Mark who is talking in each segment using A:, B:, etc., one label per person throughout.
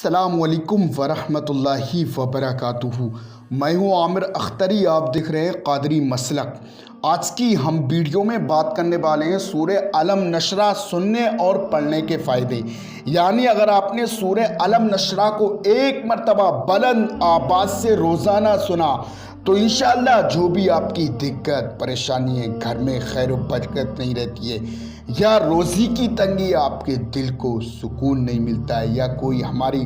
A: السلام علیکم ورحمۃ اللہ وبرکاتہ۔ میں ہوں عامر اختری، آپ دیکھ رہے ہیں قادری مسلک۔ آج کی ہم ویڈیو میں بات کرنے والے ہیں سورہ علم نشرہ سننے اور پڑھنے کے فائدے۔ یعنی اگر آپ نے سورہ علم نشرہ کو ایک مرتبہ بلند آواز سے روزانہ سنا تو انشاءاللہ جو بھی آپ کی دقت پریشانی ہے، گھر میں خیر و برکت نہیں رہتی ہے، یا روزی کی تنگی، آپ کے دل کو سکون نہیں ملتا ہے، یا کوئی ہماری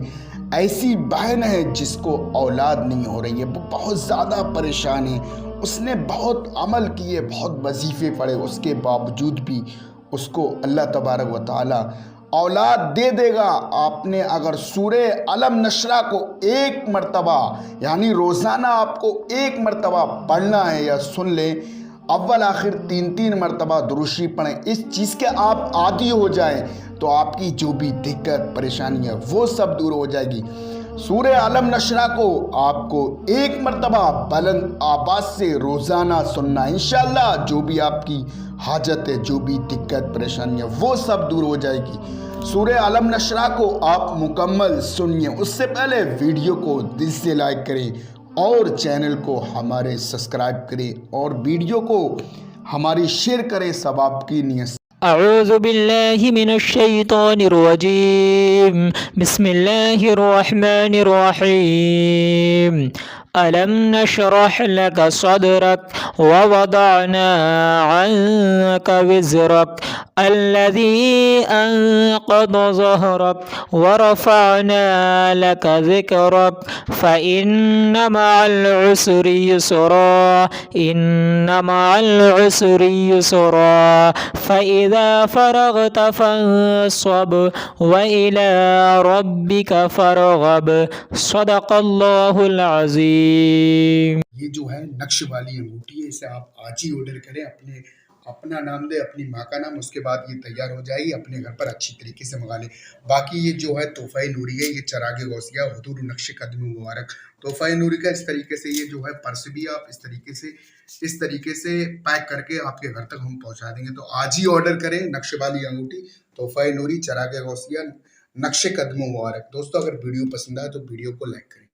A: ایسی بہن ہے جس کو اولاد نہیں ہو رہی ہے، وہ بہت زیادہ پریشان ہے، اس نے بہت عمل کیے، بہت وظیفے پڑھے، اس کے باوجود بھی اس کو اللہ تبارک و تعالی اولاد دے دے گا۔ آپ نے اگر سورہ علم نشرہ کو ایک مرتبہ یعنی روزانہ آپ کو ایک مرتبہ پڑھنا ہے یا سن لیں، اول آخر تین مرتبہ درود پڑھیں، اس چیز کے آپ عادی ہو جائیں تو آپ کی جو بھی دقت پریشانی ہے وہ سب دور ہو جائے گی۔ سورہ علم نشرہ کو آپ کو ایک مرتبہ بلند آواز سے روزانہ سننا، انشاءاللہ جو بھی آپ کی حاجت ہے، جو بھی دقت پریشانی ہے وہ سب دور ہو جائے گی۔ سورہ علم نشرہ کو آپ مکمل سنیے، اس سے پہلے ویڈیو کو دل سے لائک کریں اور چینل کو ہمارے سبسکرائب کریں اور ویڈیو کو ہماری شیئر کریں ثواب کی نیت سے۔
B: اعوذ باللہ من الشیطان الرجیم، بسم اللہ الرحمن الرحیم۔ ألم نشرح لك صدرك ووضعنا عنك وزرك الذي أنقض ظهرك ورفعنا لك ذكرك فإن مع العسر يسرا إن مع العسر يسرا فإذا فرغت فانصب وإلى ربك فارغب صدق اللہ العظیم۔
A: یہ جو ہے نقش والی انگوٹھی ہے، اسے آپ آج ہی آرڈر کریں، اپنا نام دے، اپنی ماں کا نام، اس کے بعد یہ تیار ہو جائے گی، اپنے گھر پر اچھی طریقے سے منگا لیں۔ باقی یہ جو ہے تحفہ نوری ہے، یہ چراغ غوثیہ حضور نقش قدم مبارک تحفہ نوری کا، اس طریقے سے یہ جو ہے پرس بھی آپ اس طریقے سے پیک کر کے آپ کے گھر تک ہم پہنچا دیں گے۔ تو آج ہی آرڈر کریں نقش والی انگوٹھی، تحفہ نوری، چراغ غوثیہ، نقش قدم مبارک۔ دوستو اگر ویڈیو پسند آئے تو ویڈیو کو لائک کریں۔